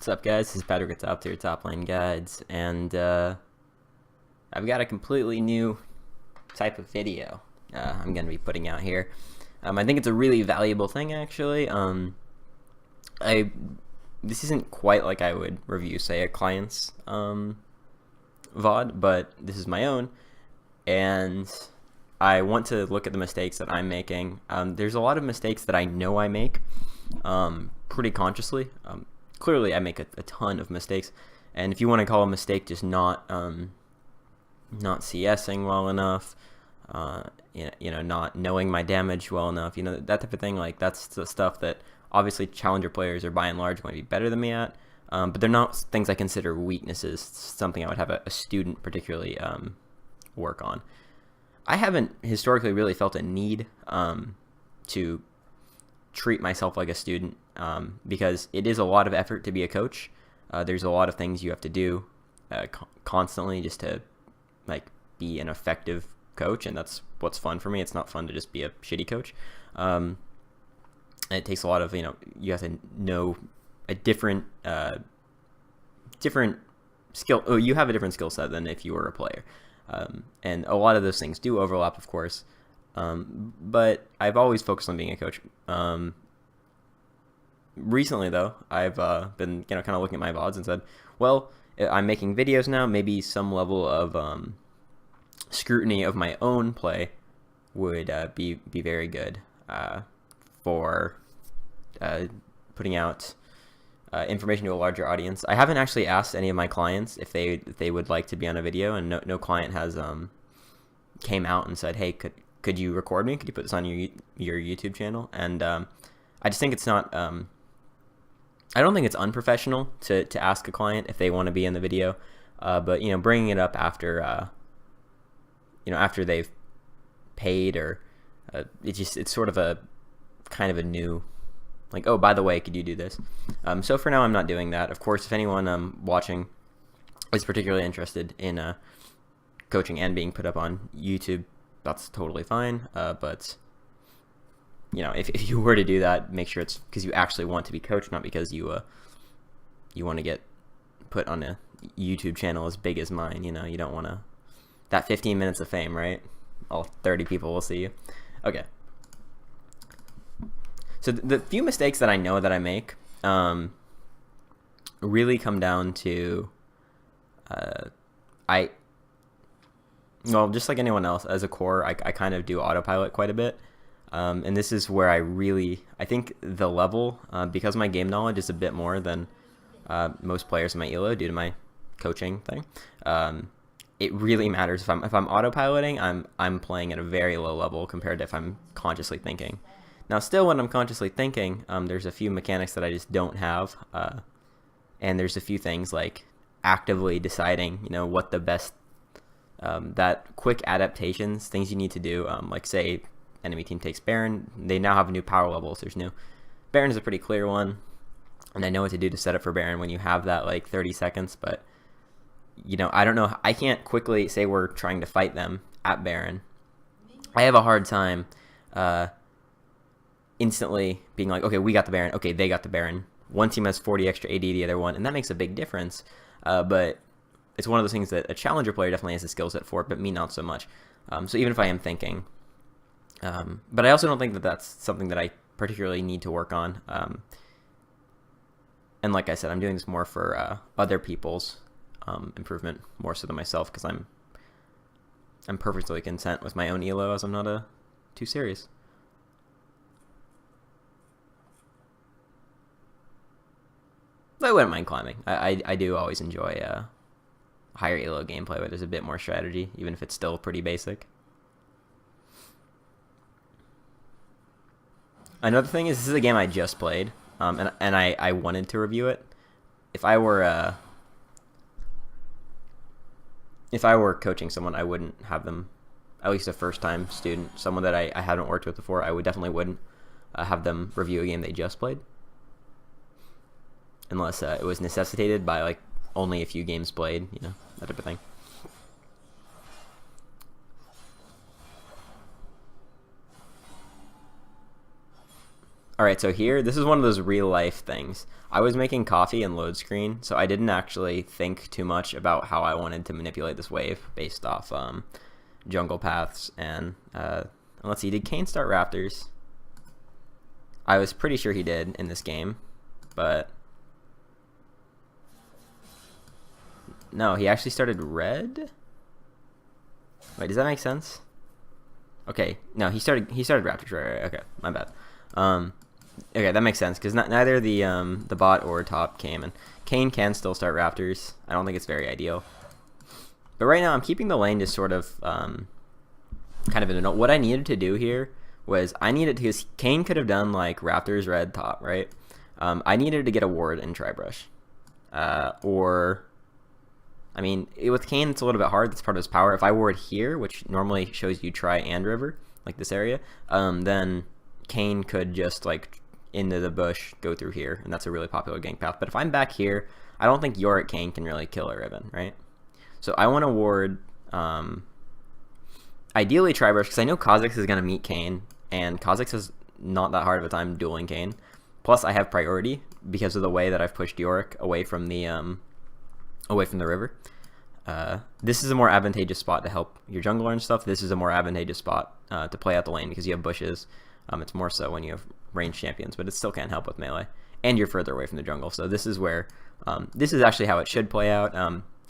What's up, guys? This is Patrick with Top Tier Top Lane Guides, and I've got a completely new type of video I'm going to be putting out here. I think it's a really valuable thing, actually. This isn't quite like I would review, say, a client's VOD, but this is my own, and I want to look at the mistakes that I'm making. There's a lot of mistakes that I know I make pretty consciously. Clearly, I make a ton of mistakes, and if you want to call a mistake just not CSing well enough, not knowing my damage well enough, that type of thing, like that's the stuff that obviously challenger players are by and large going to be better than me at, but they're not things I consider weaknesses. It's something I would have a student particularly work on. I haven't historically really felt a need to treat myself like a student because it is a lot of effort to be a coach. There's a lot of things you have to do constantly just to be an effective coach, and that's what's fun for me. It's not fun to just be a shitty coach. It takes a lot of, you have to know a different skill. Oh, you have a different skill set than if you were a player. And a lot of those things do overlap, of course. But I've always focused on being a coach. Recently, though, I've been kind of looking at my VODs and said, well, I'm making videos now. Maybe some level of scrutiny of my own play would be very good for putting out information to a larger audience. I haven't actually asked any of my clients if they would like to be on a video, and no client has came out and said, hey, could you record me? Could you put this on your YouTube channel? And I just think it's not. I don't think it's unprofessional to ask a client if they want to be in the video, but bringing it up after after they've paid, or it's sort of a kind of a new, like, oh, by the way, could you do this? So for now, I'm not doing that. Of course, if anyone watching is particularly interested in coaching and being put up on YouTube, that's totally fine. But if you were to do that, make sure it's because you actually want to be coached, not because you want to get put on a YouTube channel as big as mine. You don't want to that 15 minutes of fame, right? All 30 people will see you. Okay. So the few mistakes that I know that I make really come down to just like anyone else, as a core, I kind of do autopilot quite a bit. And this is where I think the level, because my game knowledge is a bit more than most players in my ELO due to my coaching thing, it really matters. If I'm autopiloting, I'm playing at a very low level compared to if I'm consciously thinking. Now, still, when I'm consciously thinking, there's a few mechanics that I just don't have, and there's a few things like actively deciding, what the best, that quick adaptations, things you need to do, like say enemy team takes Baron, they now have new power levels. There's new Baron is a pretty clear one, and I know what to do to set up for Baron when you have that 30 seconds, but I don't know, I can't quickly say we're trying to fight them at Baron. I have a hard time instantly being like, okay, we got the Baron, okay, they got the Baron. One team has 40 extra AD, the other one, and that makes a big difference. But it's one of those things that a challenger player definitely has the skill set for, but me not so much. So even if I am thinking, but I also don't think that that's something that I particularly need to work on. And like I said, I'm doing this more for other people's improvement, more so than myself, because I'm perfectly content with my own ELO, as I'm not too serious. I wouldn't mind climbing. I do always enjoy higher ELO gameplay where there's a bit more strategy, even if it's still pretty basic. Another thing is, this is a game I just played, and I wanted to review it. If I were coaching someone, I wouldn't have them, at least a first-time student, someone that I haven't worked with before, I definitely wouldn't have them review a game they just played. Unless it was necessitated by only a few games played, that type of thing. Alright, so here, this is one of those real-life things. I was making coffee in load screen, so I didn't actually think too much about how I wanted to manipulate this wave based off jungle paths. And let's see, did Kane start Raptors? I was pretty sure he did in this game, but no, he actually started red? Wait, does that make sense? Okay, no, he started Raptors, right, okay, my bad. Okay, that makes sense, because neither the bot or top came, and Kane can still start Raptors. I don't think it's very ideal. But right now, I'm keeping the lane just sort of kind of in a note. What I needed to do here was because Kane could have done like Raptors red top, right? I needed to get a ward in Tribrush. I mean, with Kane, it's a little bit hard. That's part of his power. If I ward here, which normally shows you Tri and River, like this area, then Kane could just like into the bush go through here, and that's a really popular gank path. But if I'm back here, I don't think Yorick Kane can really kill a Riven, right? So I want to ward ideally Tribrush, because I know Kha'Zix is going to meet Kane, and Kha'Zix is not that hard of a time dueling Kane. Plus I have priority because of the way that I've pushed Yorick away from the river. This is a more advantageous spot to help your jungler and stuff. This is a more advantageous spot to play out the lane because you have bushes. It's more so when you have ranged champions, but it still can't help with melee. And you're further away from the jungle. So this is where, this is actually how it should play out.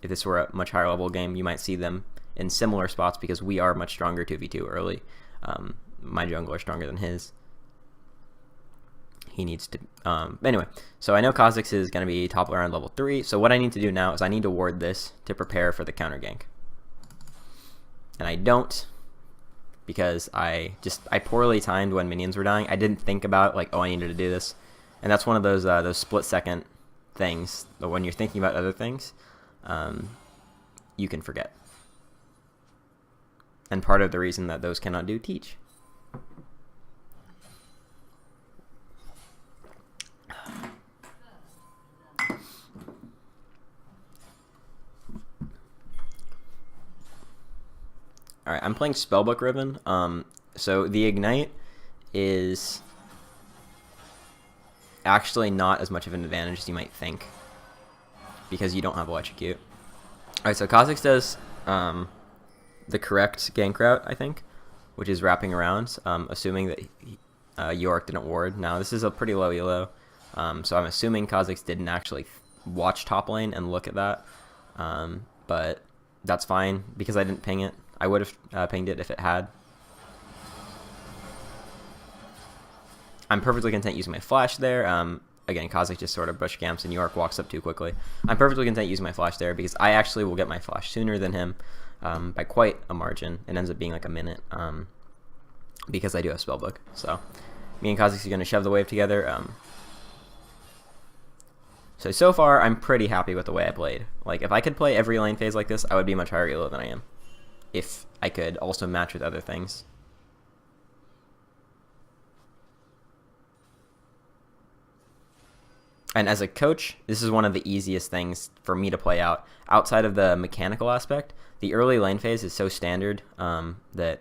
If this were a much higher level game, you might see them in similar spots because we are much stronger 2v2 early. My jungler is stronger than his. He needs to, anyway, so I know Kha'Zix is going to be top around level 3. So what I need to do now is I need to ward this to prepare for the counter gank. And I don't, because I poorly timed when minions were dying. I didn't think about like, oh, I needed to do this. And that's one of those split second things that when you're thinking about other things, you can forget. And part of the reason that those cannot do teach. Alright, I'm playing Spellbook Riven. So the Ignite is actually not as much of an advantage as you might think, because you don't have Electrocute. Alright, so Kha'Zix does the correct gank route, I think, which is wrapping around, assuming that Yorick didn't ward. Now, this is a pretty low elo, so I'm assuming Kha'Zix didn't actually watch top lane and look at that, but that's fine, because I didn't ping it. I would have pinged it if it had. I'm perfectly content using my flash there. Again, Kha'Zix just sort of bush camps and Yorick walks up too quickly. I'm perfectly content using my flash there because I actually will get my flash sooner than him by quite a margin. It ends up being like a minute because I do have Spellbook. So me and Kha'Zix are going to shove the wave together. So far, I'm pretty happy with the way I played. Like, if I could play every lane phase like this, I would be much higher elo than I am. If I could also match with other things. And as a coach, this is one of the easiest things for me to play out. Outside of the mechanical aspect, the early lane phase is so standard that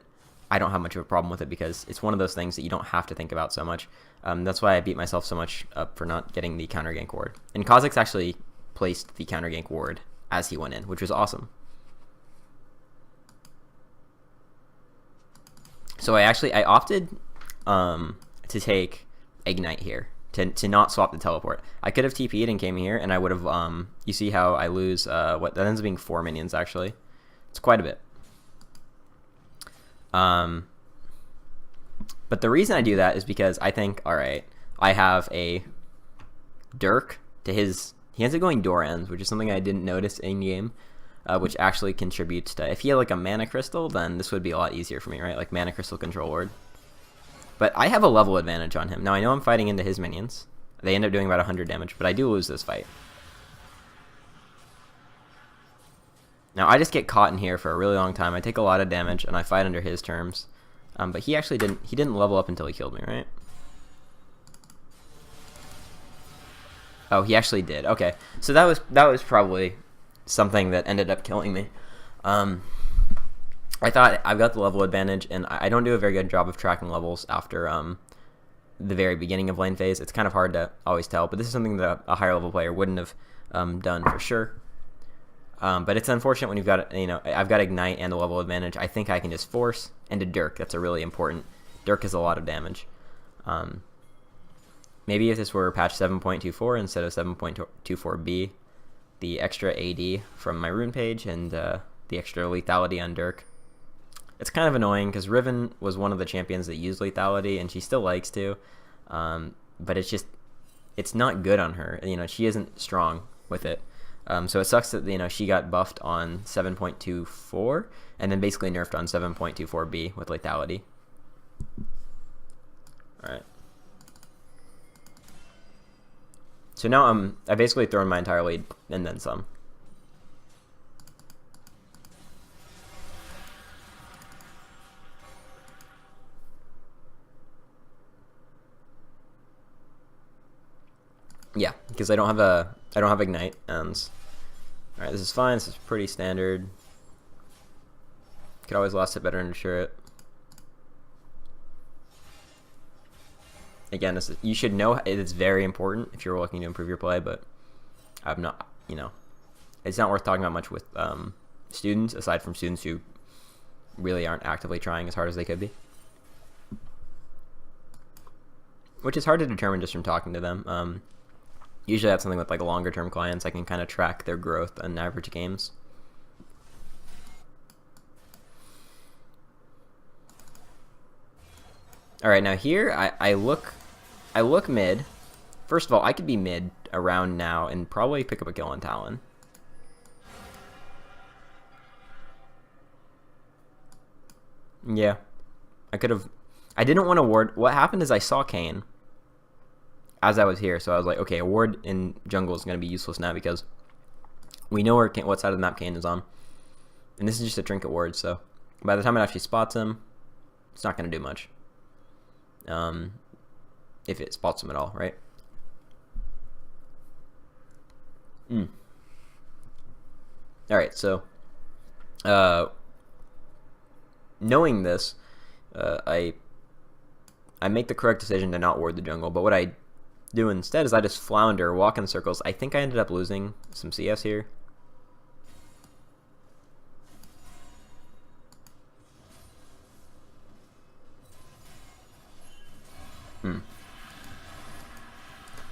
I don't have much of a problem with it because it's one of those things that you don't have to think about so much. That's why I beat myself so much up for not getting the counter gank ward. And Kha'Zix actually placed the counter gank ward as he went in, which was awesome. So I opted to take Ignite here, to not swap the teleport. I could have TP'd and came here, and I would have, you see how I lose, what, that ends up being 4 minions, actually. It's quite a bit. But the reason I do that is because I think, alright, I have a Dirk to his, he ends up going Doran's, which is something I didn't notice in-game. Which actually contributes to, if he had like a mana crystal, then this would be a lot easier for me, right? Like mana crystal control ward. But I have a level advantage on him. Now I know I'm fighting into his minions. They end up doing about 100 damage, but I do lose this fight. Now I just get caught in here for a really long time. I take a lot of damage and I fight under his terms. But he actually didn't level up until he killed me, right? Oh, he actually did. Okay. So that was probably something that ended up killing me. I thought I've got the level advantage, and I don't do a very good job of tracking levels after the very beginning of lane phase. It's kind of hard to always tell, but this is something that a higher level player wouldn't have done for sure. But it's unfortunate when you've got, I've got Ignite and the level advantage. I think I can just force into Dirk. That's a really important. Dirk is a lot of damage. Maybe if this were patch 7.24 instead of 7.24b, the extra AD from my rune page and the extra lethality on Dirk. It's kind of annoying because Riven was one of the champions that used lethality, and she still likes to, but it's not good on her. She isn't strong with it. So it sucks that she got buffed on 7.24 and then basically nerfed on 7.24b with lethality. All right. So now I basically thrown my entire lead and then some. Yeah, because I don't have Ignite, and all right, this is fine. This is pretty standard. Could always last it better and ensure it. Again, you should know it's very important if you're looking to improve your play, but I'm not. It's not worth talking about much with students, aside from students who really aren't actively trying as hard as they could be, which is hard to determine just from talking to them. Usually that's something with like longer term clients. I can kind of track their growth on average games. All right, now here I look mid. First of all, I could be mid around now and probably pick up a kill on Talon. Yeah, I could have. I didn't want to ward. What happened is I saw Kayn as I was here, so I was like, okay, a ward in jungle is going to be useless now because we know what side of the map Kayn is on, and this is just a trinket ward. So by the time it actually spots him, it's not going to do much. If it spots him at all, right? All right, so knowing this, I make the correct decision to not ward the jungle, but what I do instead is I just flounder, walk in circles. I think I ended up losing some CS here.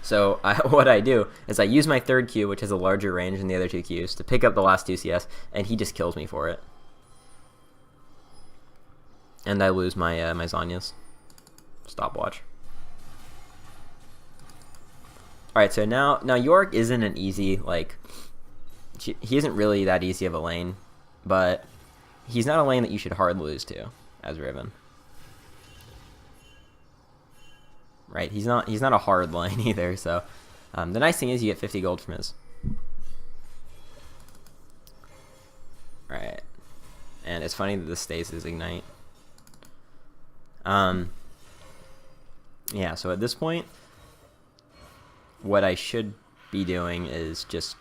So what I do is I use my third Q, which has a larger range than the other two Qs, to pick up the last 2 CS, and he just kills me for it. And I lose my my Zhonya's stopwatch. Alright, so now Yorick isn't an easy, he isn't really that easy of a lane, but he's not a lane that you should hard lose to as Riven. Right, he's not a hard lane either, so the nice thing is you get 50 gold from his. Right, and it's funny that this stays his Ignite. Yeah, so at this point, what I should be doing is just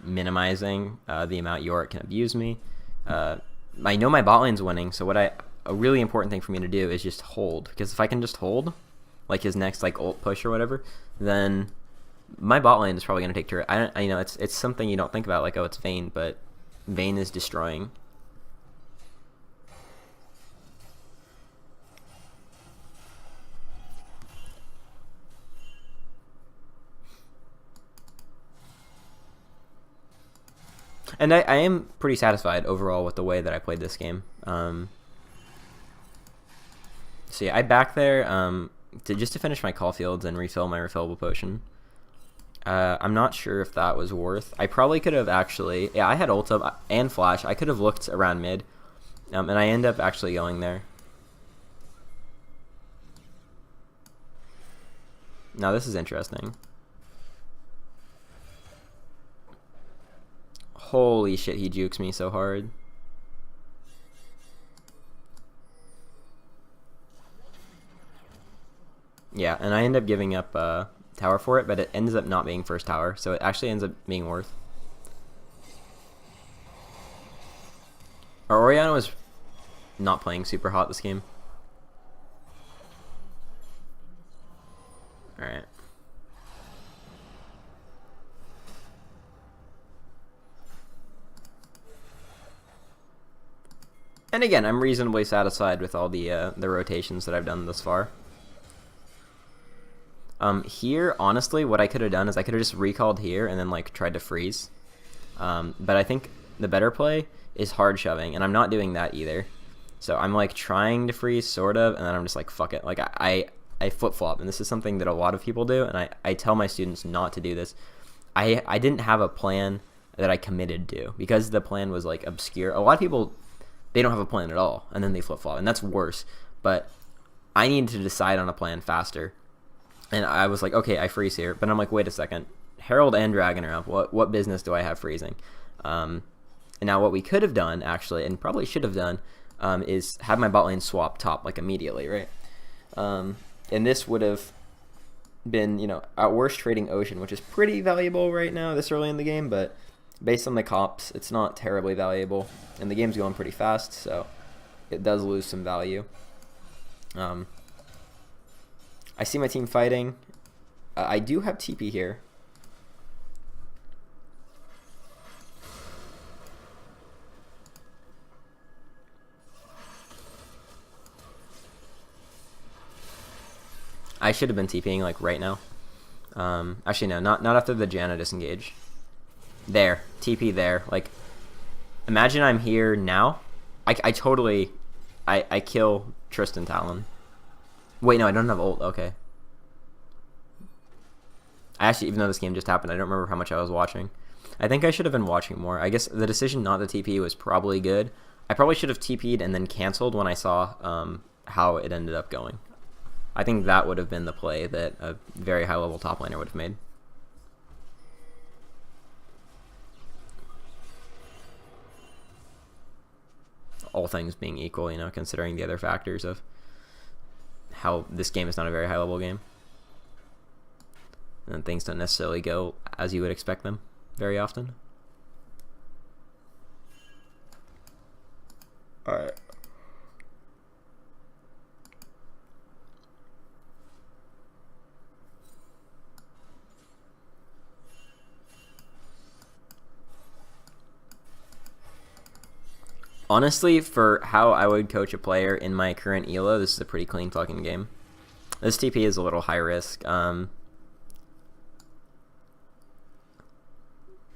minimizing the amount Yorick can abuse me. I know my bot lane's winning, so a really important thing for me to do is just hold, because if I can just hold, like his next ult push or whatever, then my bot lane is probably gonna take turret. I know it's something you don't think about, like, oh, it's Vayne, but Vayne is destroying. And I am pretty satisfied overall with the way that I played this game. So yeah, I back there just to finish my call fields and refill my refillable potion. I'm not sure if that was worth. I probably could have actually. Yeah, I had ult up and flash. I could have looked around mid, and I end up actually going there. Now this is interesting. Holy shit, he jukes me so hard. Yeah, and I end up giving up tower for it, but it ends up not being first tower, so it actually ends up being worth. Our Orianna was not playing super hot this game. Alright. And again, I'm reasonably satisfied with all the rotations that I've done thus far. Here, honestly, what I could have done is I could have just recalled here and then like tried to freeze. But I think the better play is hard shoving, and I'm not doing that either. So I'm like trying to freeze, sort of, and then I'm just like, fuck it. Like I flip-flop, and this is something that a lot of people do, and I tell my students not to do this. I didn't have a plan that I committed to, because the plan was like obscure. A lot of people, they don't have a plan at all, and then they flip-flop, and that's worse. But I needed to decide on a plan faster. And I was like, okay, I freeze here. But I'm like, wait a second. Herald and Dragon are up. What business do I have freezing? And now what we could have done, actually, and probably should have done, is have my bot lane swap top, like, immediately, right? And this would have been, you know, at worst trading Ocean, which is pretty valuable right now this early in the game. But based on the comps, it's not terribly valuable. And the game's going pretty fast, so it does lose some value. I see my team fighting. I do have TP here. I should have been TPing like right now. Actually no, not after the Janna disengage. There, TP there. Like, imagine I'm here now. I totally, I kill Tristan Talon. Wait, no, I don't have ult. Okay. I actually, even though this game just happened, I don't remember how much I was watching. I think I should have been watching more. I guess the decision not to TP was probably good. I probably should have TP'd and then canceled when I saw how it ended up going. I think that would have been the play that a very high-level top laner would have made. All things being equal, you know, considering the other factors of how this game is not a very high level game, and things don't necessarily go as you would expect them very often. Alright. Honestly, for how I would coach a player in my current elo, this is a pretty clean fucking game. This TP is a little high risk.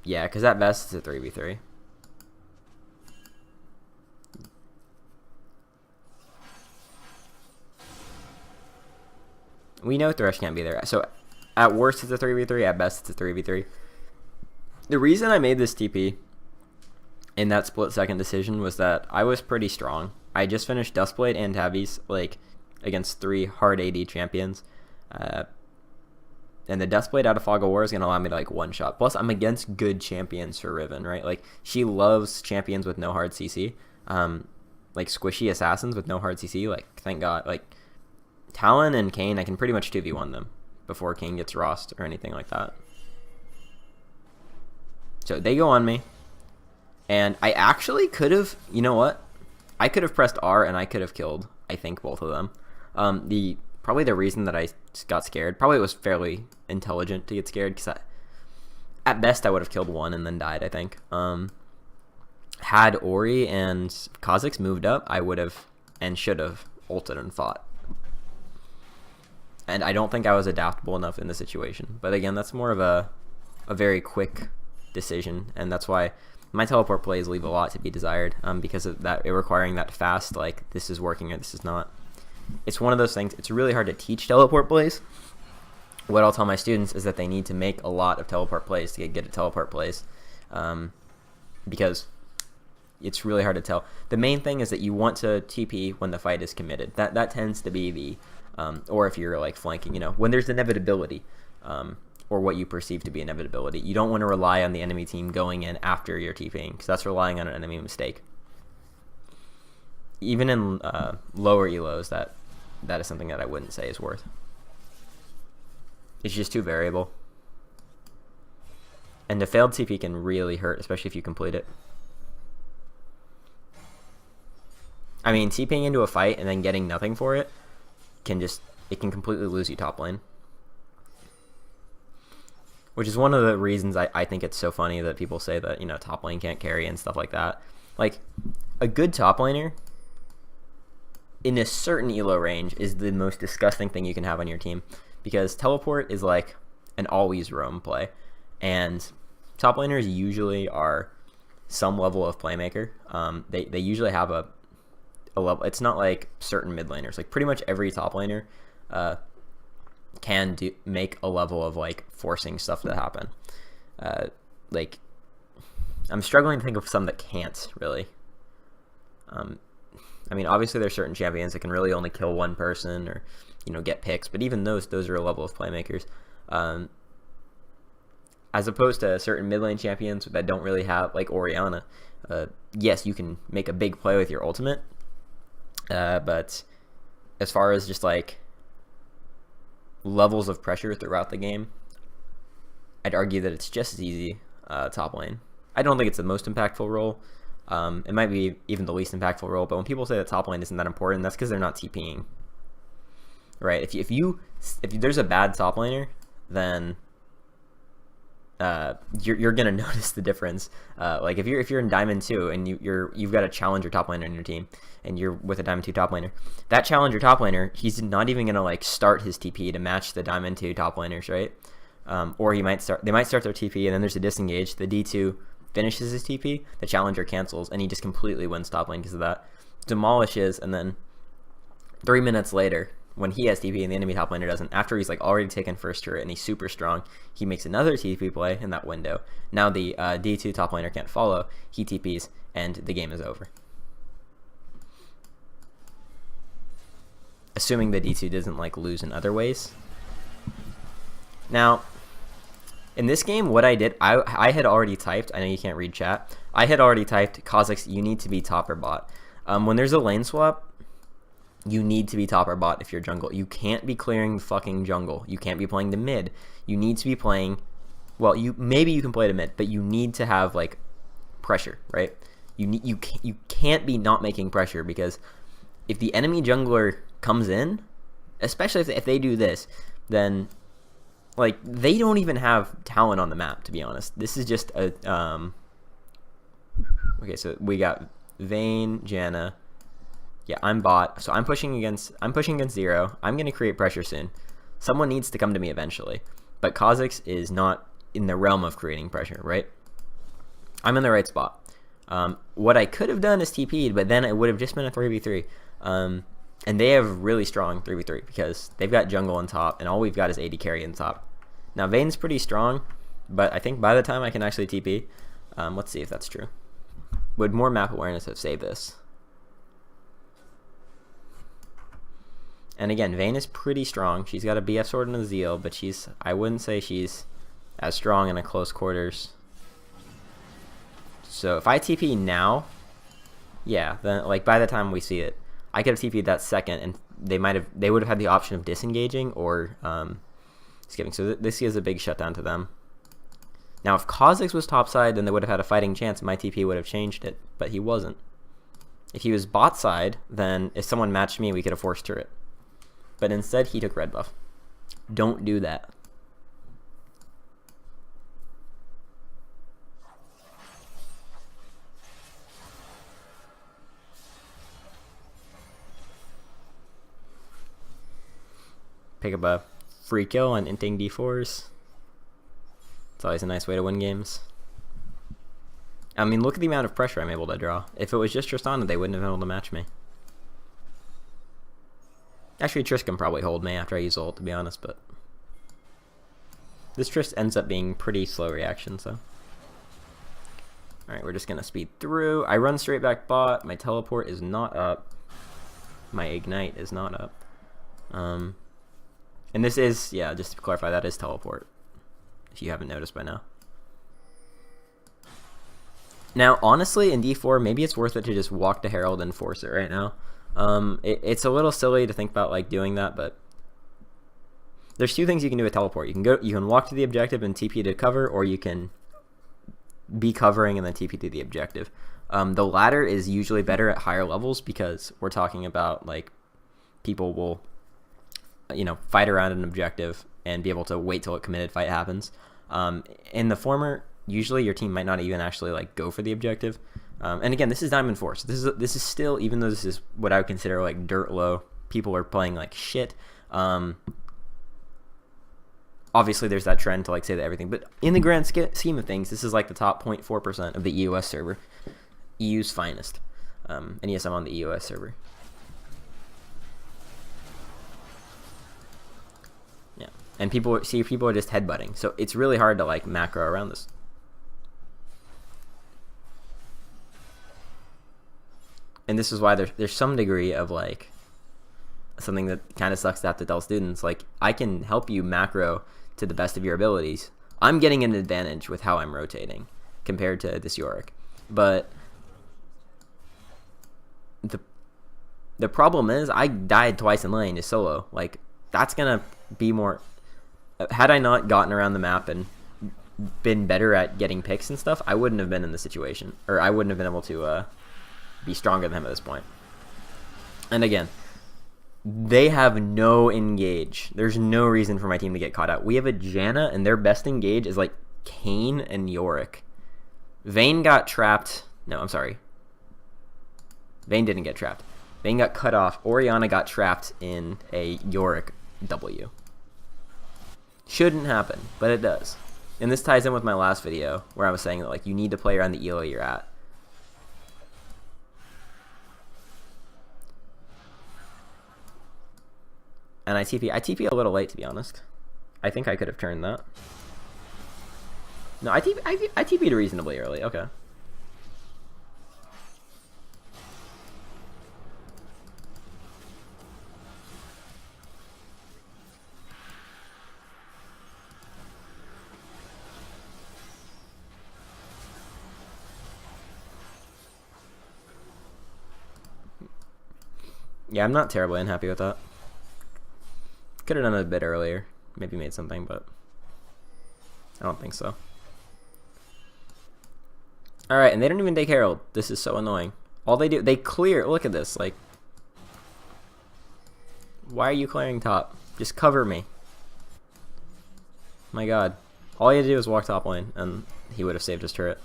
Yeah, because at best it's a 3v3. We know Thresh can't be there. So at worst it's a 3v3, at best it's a 3v3. The reason I made this TP in that split-second decision was that I was pretty strong. I just finished Duskblade and Tabby's, like, against 3 hard AD champions. And the Duskblade out of Fog of War is going to allow me to, like, one-shot. Plus, I'm against good champions for Riven, right? Like, she loves champions with no hard CC. Like, squishy assassins with no hard CC. Like, thank God. Like, Talon and Kayn, I can pretty much 2v1 them before Kayn gets Rost or anything like that. So, they go on me. And I actually could have, you know what? I could have pressed R and I could have killed, I think, both of them. Probably the reason that I got scared, probably it was fairly intelligent to get scared, because at best I would have killed one and then died, I think. Had Ori and Kha'Zix moved up, I would have and should have ulted and fought. And I don't think I was adaptable enough in the situation. But again, that's more of a very quick decision, and that's why my teleport plays leave a lot to be desired, because of that, it requiring that fast, like, this is working or this is not. It's one of those things, it's really hard to teach teleport plays. What I'll tell my students is that they need to make a lot of teleport plays to get good at teleport plays, because it's really hard to tell. The main thing is that you want to TP when the fight is committed. That tends to be the, or if you're, like, flanking, you know, when there's inevitability, or what you perceive to be inevitability. You don't want to rely on the enemy team going in after you're TPing, because that's relying on an enemy mistake. Even in lower elos, that is something that I wouldn't say is worth. It's just too variable. And the failed TP can really hurt, especially if you complete it. I mean, TPing into a fight and then getting nothing for it can completely lose you top lane. which is one of the reasons I think it's so funny that people say that, you know, top lane can't carry and stuff like that. Like, a good top laner in a certain elo range is the most disgusting thing you can have on your team, because teleport is like an always roam play, and top laners usually are some level of playmaker. They usually have a level. It's not like certain mid laners. Like, pretty much every top laner can make a level of like forcing stuff to happen. Like, I'm struggling to think of some that can't really. I mean, obviously there's certain champions that can really only kill one person or, you know, get picks, but even those are a level of playmakers. As opposed to certain mid lane champions that don't really have, like Orianna. Yes, you can make a big play with your ultimate, but as far as just like levels of pressure throughout the game, I'd argue that it's just as easy top lane. I don't think it's the most impactful role. It might be even the least impactful role, but when people say that top lane isn't that important, that's because they're not TPing, right? If there's a bad top laner, then you're gonna notice the difference. Like, if you're in Diamond 2 and you've got a challenger top laner in your team, and you're with a Diamond 2 top laner, that challenger top laner, he's not even gonna like start his TP to match the Diamond 2 top laners, right? Or they might start their TP, and then there's a disengage. The D2 finishes his TP, the challenger cancels, and he just completely wins top lane because of that. Demolishes, and then 3 minutes later, when he has TP and the enemy top laner doesn't, after he's like already taken first turret and he's super strong, he makes another TP play in that window. Now the D2 top laner can't follow, he TPs, and the game is over. Assuming the D2 doesn't like lose in other ways. Now, in this game, what I did, I had already typed, I know you can't read chat, I had already typed, Kha'Zix, you need to be top or bot. When there's a lane swap, you need to be top or bot if you're jungle. You can't be clearing the fucking jungle. You can't be playing the mid. You need to be playing, well, maybe you can play the mid, but you need to have like pressure, right? You can't be not making pressure, because if the enemy jungler comes in, especially if they do this, then like they don't even have talent on the map, to be honest. This is just a okay, so we got Vayne, Janna. Yeah, I'm bot, so I'm pushing against Zero. I'm gonna create pressure soon. Someone needs to come to me eventually, but Kha'Zix is not in the realm of creating pressure, right? I'm in the right spot. What I could have done is TP'd, but then it would have just been a 3v3. And they have really strong 3v3 because they've got jungle on top, and all we've got is AD carry on top. Now Vayne's pretty strong, but I think by the time I can actually TP, let's see if that's true. Would more map awareness have saved this? And again, Vayne is pretty strong. She's got a BF sword and a Zeal, but I wouldn't say she's as strong in a close quarters. So if I TP now, yeah, then like by the time we see it, I could have TP'd that second, and they would have had the option of disengaging or skipping. So this is a big shutdown to them. Now if Kha'Zix was topside, then they would have had a fighting chance. My TP would have changed it, but he wasn't. If he was bot side, then if someone matched me, we could have forced turret. But instead, he took red buff. Don't do that. Pick up a free kill on inting D4s. It's always a nice way to win games. I mean, look at the amount of pressure I'm able to draw. If it was just Tristana, they wouldn't have been able to match me. Actually, Triss can probably hold me after I use ult, to be honest, but this Triss ends up being pretty slow reaction, so. Alright, we're just going to speed through. I run straight back bot. My teleport is not up. My ignite is not up. And this is, yeah, just to clarify, that is teleport, if you haven't noticed by now. Now, honestly, in D4, maybe it's worth it to just walk to Herald and force it right now. It's a little silly to think about like doing that, but there's two things you can do with teleport. You can walk to the objective and TP to cover, or you can be covering and then TP to the objective. The latter is usually better at higher levels because we're talking about like people will, you know, fight around an objective and be able to wait till a committed fight happens. In the former, usually your team might not even actually like go for the objective. And again, this is Diamond 4, so this is still, even though this is what I would consider like dirt low, people are playing like shit. Obviously, there's that trend to like say that everything, but in the grand scheme of things, this is like the top 0.4% of the EOS server, EU's finest. And yes, I'm on the EOS server. Yeah, and people are just headbutting, so it's really hard to like macro around this. And this is why there's some degree of like something that kind of sucks to have to tell students, like, I can help you macro to the best of your abilities. I'm getting an advantage with how I'm rotating compared to this Yorick. But the problem is I died twice in lane to solo. Like, that's going to be more... Had I not gotten around the map and been better at getting picks and stuff, I wouldn't have been in the situation. Or I wouldn't have been able to be stronger than him at this point. And again, they have no engage. There's no reason for my team to get caught out. We have a Janna, and their best engage is like Kayn and Yorick. Vayne got trapped. No, I'm sorry. Vayne didn't get trapped. Vayne got cut off. Orianna got trapped in a Yorick W. Shouldn't happen, but it does. And this ties in with my last video where I was saying that like you need to play around the elo you're at. And I TP a little late, to be honest. I think I could have turned that. No, I TP'd reasonably early. Okay. Yeah, I'm not terribly unhappy with that. Could have done it a bit earlier. Maybe made something, but I don't think so. Alright, and they don't even take Herald. This is so annoying. All they do, they clear. Look at this. Like, why are you clearing top? Just cover me. My god. All he had to do was walk top lane, and he would have saved his turret.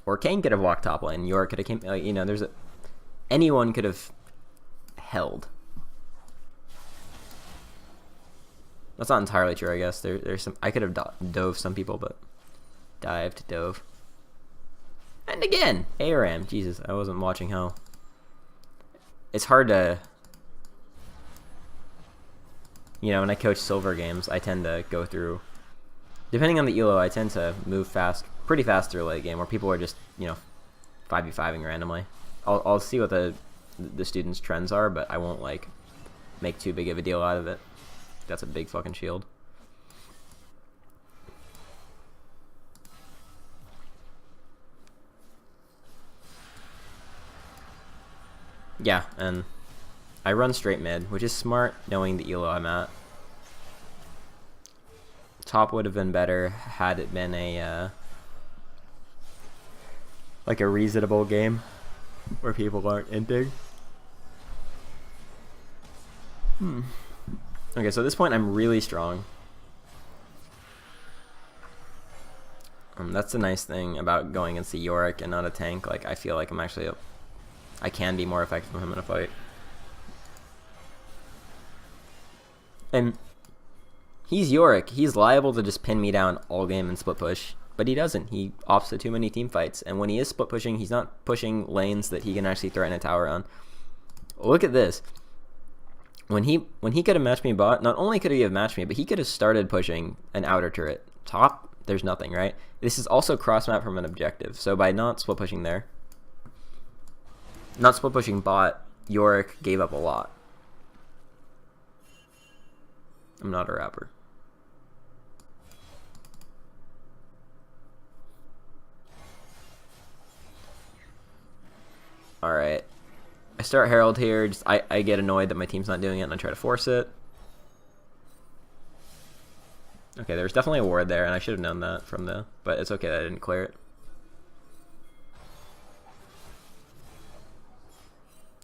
Or Kayn could have walked top lane. Yorick could have came. You know, there's a... Anyone could have held. That's not entirely true, I guess. There's some... I could have dove some people, but... Dove. And again! ARAM. Jesus, I wasn't watching how... It's hard to... You know, when I coach silver games, I tend to go through... Depending on the elo, I tend to move pretty fast through a late game, where people are just, you know, 5v5ing randomly. I'll see what the students' trends are, but I won't, like, make too big of a deal out of it. That's a big fucking shield. Yeah, and I run straight mid, which is smart, knowing the elo I'm at. Top would have been better had it been a like a reasonable game where people aren't inting. Okay, so at this point I'm really strong. That's the nice thing about going against the Yorick and not a tank. Like, I feel like I'm actually I can be more effective with him in a fight. And he's Yorick. He's liable to just pin me down all game and split push, but he doesn't. He opts to too many team fights, and when he is split pushing, he's not pushing lanes that he can actually threaten a tower on. Look at this. When he could have matched me bot, not only could he have matched me, but he could have started pushing an outer turret. Top, there's nothing, right? This is also cross map from an objective, so by not split pushing there, not split pushing bot, Yorick gave up a lot. I'm not a rapper. Alright. I start Herald here. Just I get annoyed that my team's not doing it, and I try to force it. Okay, there's definitely a ward there, and I should have known that from the... But it's okay that I didn't clear it.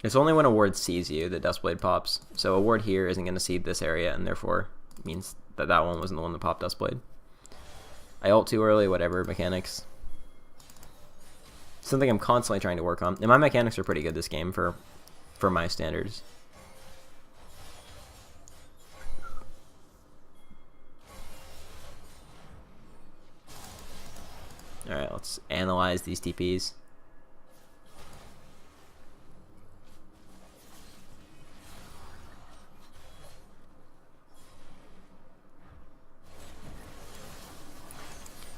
It's only when a ward sees you that Duskblade pops. So a ward here isn't going to see this area, and therefore means that that one wasn't the one that popped Duskblade. I ult too early, whatever, mechanics. Something I'm constantly trying to work on. And my mechanics are pretty good this game for my standards. Alright, let's analyze these TPs.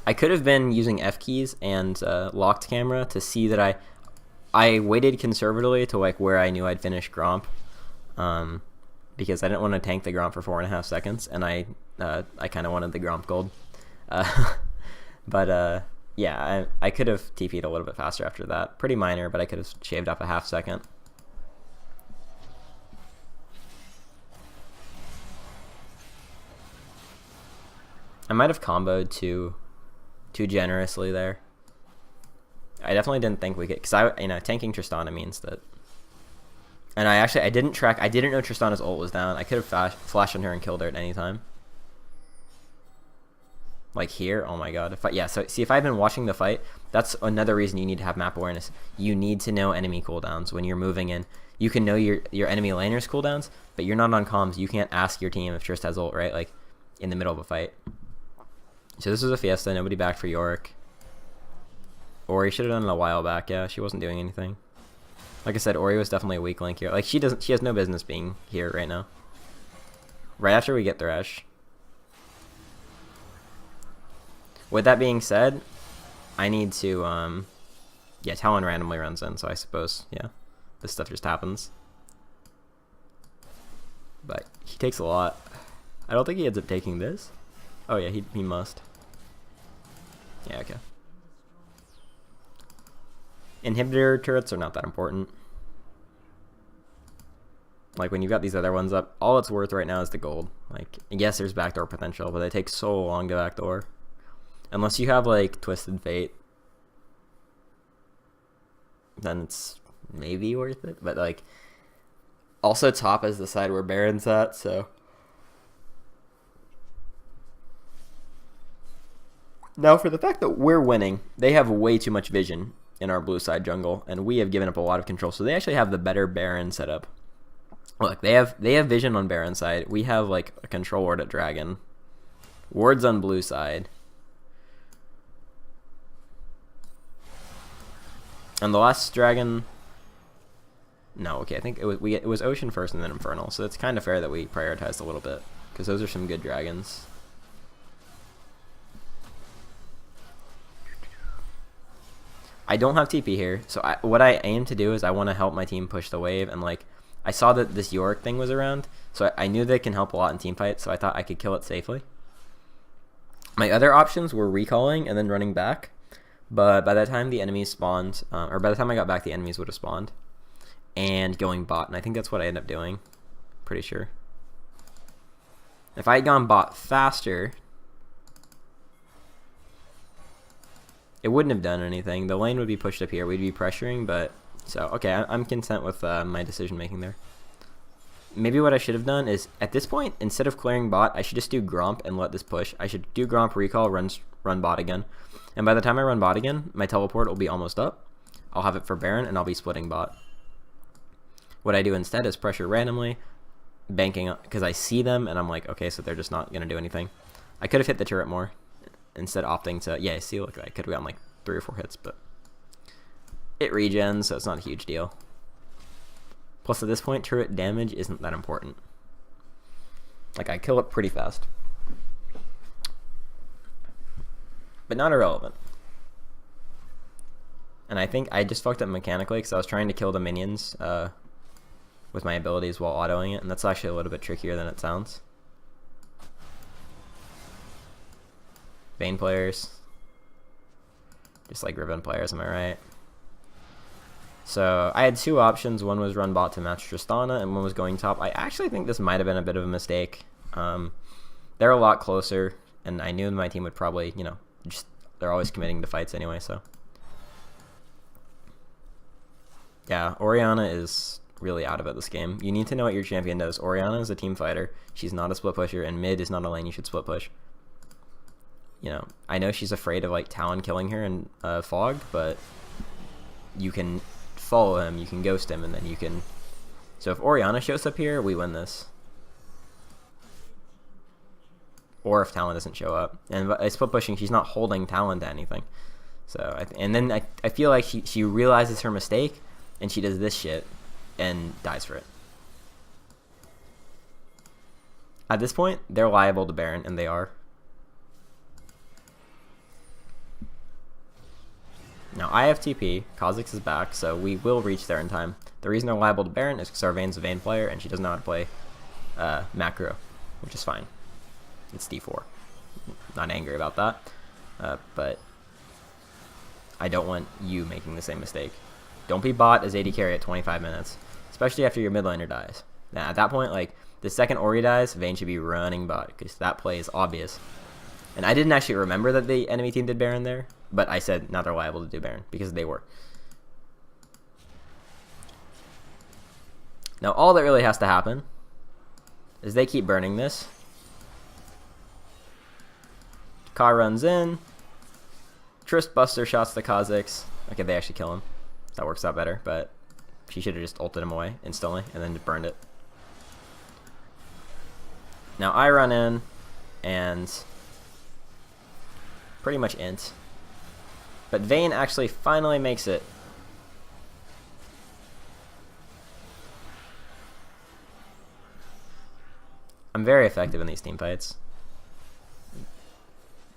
I could have been using F keys and locked camera to see that I waited conservatively to like where I knew I'd finish Gromp, because I didn't want to tank the Gromp for 4.5 seconds, and I kind of wanted the Gromp gold. But yeah, I could have TP'd a little bit faster after that. Pretty minor, but I could have shaved off a half second. I might have comboed too generously there. I definitely didn't think we could, because tanking Tristana means that. And I didn't know Tristana's ult was down. I could have flashed on her and killed her at any time. Like here, oh my god. So see, if I've been watching the fight, that's another reason you need to have map awareness. You need to know enemy cooldowns when you're moving in. You can know your enemy laner's cooldowns, but you're not on comms. You can't ask your team if Trist has ult, right? Like in the middle of a fight. So this was a Fiesta, nobody back for Yorick. Ori should have done it a while back, yeah, she wasn't doing anything. Like I said, Ori was definitely a weak link here. Like she has no business being here right now. Right after we get Thresh. With that being said, I need to, yeah, Talon randomly runs in, so I suppose, yeah, this stuff just happens. But he takes a lot. I don't think he ends up taking this. Oh yeah, he must. Yeah, okay. Inhibitor turrets are not that important. Like when you've got these other ones up, all it's worth right now is the gold. Like, yes, there's backdoor potential, but they take so long to backdoor. Unless you have like Twisted Fate, then it's maybe worth it. But like, also top is the side where Baron's at, so. Now, for the fact that we're winning, they have way too much vision in our blue side jungle, and we have given up a lot of control. So they actually have the better Baron setup. Look, they have vision on Baron side. We have like a control ward at Dragon. Wards on blue side. And the last Dragon... No, okay, I think it was Ocean first and then Infernal, so it's kind of fair that we prioritized a little bit, because those are some good dragons. I don't have TP here, so what I aim to do is I want to help my team push the wave, and like, I saw that this Yorick thing was around, so I knew they can help a lot in team fights, so I thought I could kill it safely. My other options were recalling and then running back, but by the time the enemies spawned, or by the time I got back, the enemies would have spawned, and going bot, and I think that's what I ended up doing, pretty sure. If I had gone bot faster, it wouldn't have done anything. The lane would be pushed up here. We'd be pressuring, but... So, okay, I'm content with my decision making there. Maybe what I should have done is, at this point, instead of clearing bot, I should just do Gromp and let this push. I should do Gromp, recall, run bot again. And by the time I run bot again, my teleport will be almost up. I'll have it for Baron, and I'll be splitting bot. What I do instead is pressure randomly, banking up, because I see them, and I'm like, okay, so they're just not going to do anything. I could have hit the turret more. Instead opting to, yeah, see, look, I could have gotten like 3 or 4 hits, but it regens, so it's not a huge deal. Plus, at this point, turret damage isn't that important. Like, I kill it pretty fast. But not irrelevant. And I think I just fucked up mechanically, because I was trying to kill the minions with my abilities while autoing it, and that's actually a little bit trickier than it sounds. Vayne players. Just like Riven players, am I right? So I had 2 options. One was run bot to match Tristana, and one was going top. I actually think this might have been a bit of a mistake. They're a lot closer, and I knew my team would probably, you know, they're always committing to fights anyway, so. Yeah, Orianna is really out of it this game. You need to know what your champion does. Orianna is a team fighter. She's not a split pusher, and mid is not a lane you should split push. You know, I know she's afraid of like Talon killing her in Fog, but you can follow him, you can ghost him, and then you can... So if Orianna shows up here, we win this. Or if Talon doesn't show up. And by split pushing, she's not holding Talon to anything. So, and then I feel like she realizes her mistake, and she does this shit, and dies for it. At this point, they're liable to Baron, and they are. Now, I have TP, Kha'Zix is back, so we will reach there in time. The reason they're liable to Baron is because our Vayne's a Vayne player, and she doesn't know how to play macro, which is fine. It's D4. Not angry about that, but I don't want you making the same mistake. Don't be bot as AD carry at 25 minutes, especially after your mid laner dies. Now, at that point, like, the second Ori dies, Vayne should be running bot, because that play is obvious. And I didn't actually remember that the enemy team did Baron there, but I said now they're liable to do Baron, because they were. Now, all that really has to happen is they keep burning this. Ka runs in. Trist Buster shots the Kha'Zix. Okay, they actually kill him. That works out better, but she should have just ulted him away instantly and then burned it. Now I run in and pretty much int. But Vayne actually finally makes it. I'm very effective in these team fights.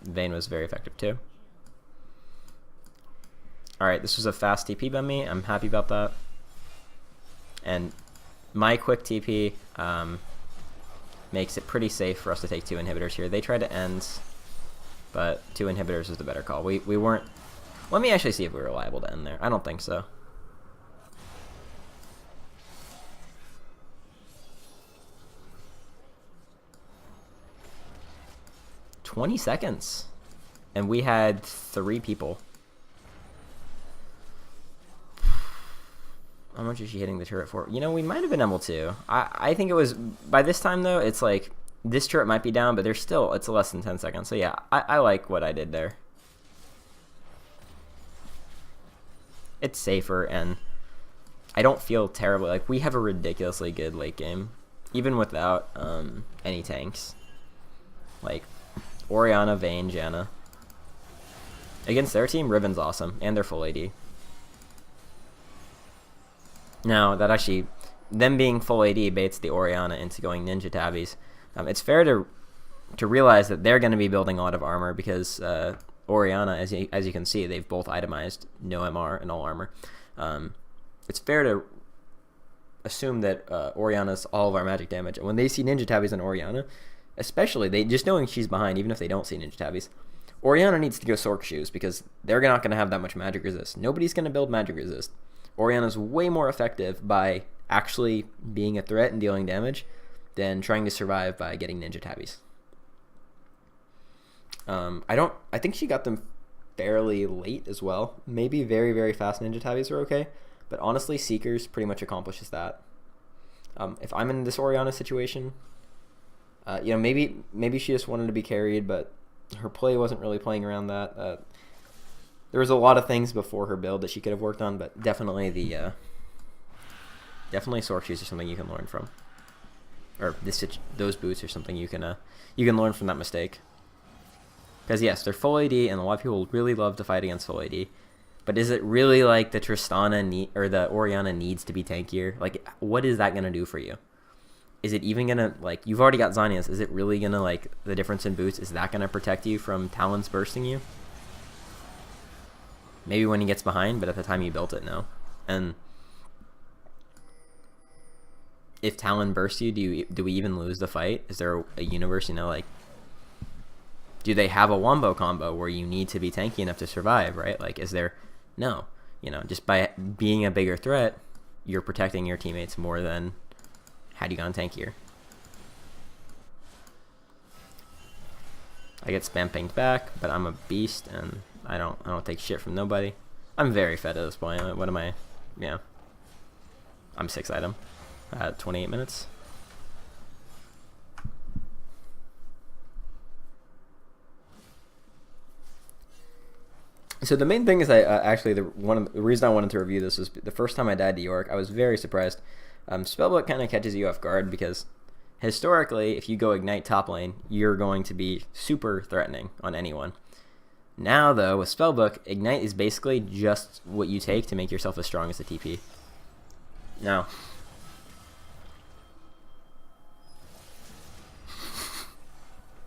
Vayne was very effective too. Alright, this was a fast TP by me. I'm happy about that. And my quick TP makes it pretty safe for us to take 2 inhibitors here. They tried to end, but 2 inhibitors is the better call. We weren't... Let me actually see if we were liable to end there. I don't think so. "20 seconds. And we had 3 people. How much is she hitting the turret for? You know, we might have been able to. I think it was... By this time, though, it's like... This turret might be down, but there's still... It's less than 10 seconds. So, yeah, I like what I did there. It's safer, and I don't feel terrible. Like, we have a ridiculously good late game. Even without any tanks. Like, Orianna, Vayne, Janna. Against their team, Riven's awesome. And they're full AD. Now, that actually, them being full AD baits the Orianna into going ninja tabbies. It's fair to realize that they're going to be building a lot of armor because Orianna, as you can see, they've both itemized no MR and all armor. It's fair to assume that Orianna's all of our magic damage. And when they see ninja tabbies on Orianna, especially, they just knowing she's behind, even if they don't see ninja tabbies, Orianna needs to go Sork Shoes because they're not going to have that much magic resist. Nobody's going to build magic resist. Orianna's way more effective by actually being a threat and dealing damage than trying to survive by getting ninja tabbies. I think she got them fairly late as well. Maybe very, very fast ninja tabbies are okay, but honestly, Seekers pretty much accomplishes that. If I'm in this Orianna situation, you know, maybe she just wanted to be carried, but her play wasn't really playing around that. There was a lot of things before her build that she could have worked on, but definitely definitely Sork Shoes are something you can learn from, or those boots are something you can learn from that mistake. Because yes, they're full AD, and a lot of people really love to fight against full AD. But is it really like the Tristana or the Orianna needs to be tankier? Like, what is that gonna do for you? Is it even gonna, like, you've already got Zhonya's, is it really gonna, like, the difference in boots, is that gonna protect you from Talons bursting you? Maybe when he gets behind, but at the time you built it, no. And if Talon bursts you, do we even lose the fight? Is there a universe, you know, like, do they have a wombo combo where you need to be tanky enough to survive, right? Like, is there... No. You know, just by being a bigger threat, you're protecting your teammates more than had you gone tankier. I get spam pinged back, but I'm a beast, and I don't take shit from nobody. I'm very fed at this point. What am I... Yeah. I'm 6 item at 28 minutes. So the main thing is actually the reason I wanted to review this was the first time I died to Yorick, I was very surprised. Spellbook kind of catches you off guard because historically, if you go Ignite top lane, you're going to be super threatening on anyone. Now though, with Spellbook, Ignite is basically just what you take to make yourself as strong as the TP. Now,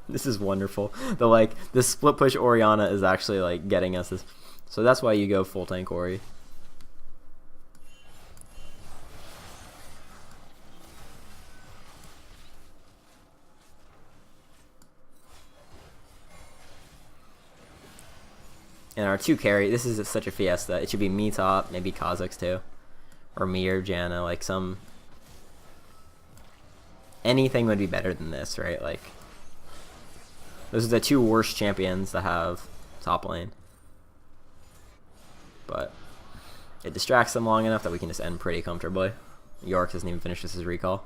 this is wonderful. The split push Orianna is actually like getting us this. So that's why you go full tank Ori. And our 2 carry, this is such a fiesta. It should be me top, maybe Kha'Zix too. Or me or Janna, like some... Anything would be better than this, right? Like, those are the 2 worst champions to have top lane. But it distracts them long enough that we can just end pretty comfortably. Yorick doesn't even finish his recall.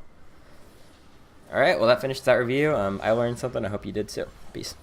Alright, well that finishes that review. I learned something. I hope you did too. Peace.